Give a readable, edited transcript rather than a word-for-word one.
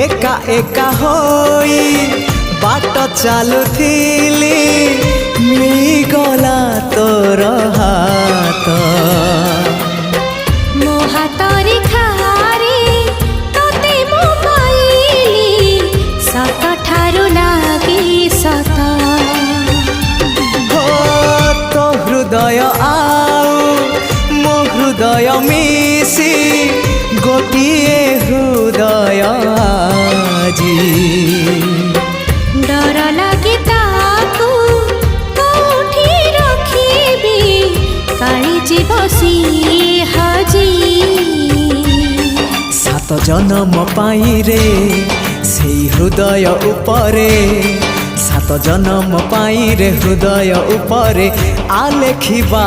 एका एका होई बाट चालुथिली मिलिगला तोर हाथ मो हातरे खारे तोते मो पाइली सत ठारु लागे सत हो तो हृदय आउ मो हृदय मिसी गोटिए हृदय आजी डर लागे ताकू कोठी रखिबी काली जीव सी हाजी सात जन्म पाई रे सेई हृदय उपरे सात जन्म पाई रे हृदय उपरे आलेखिबा।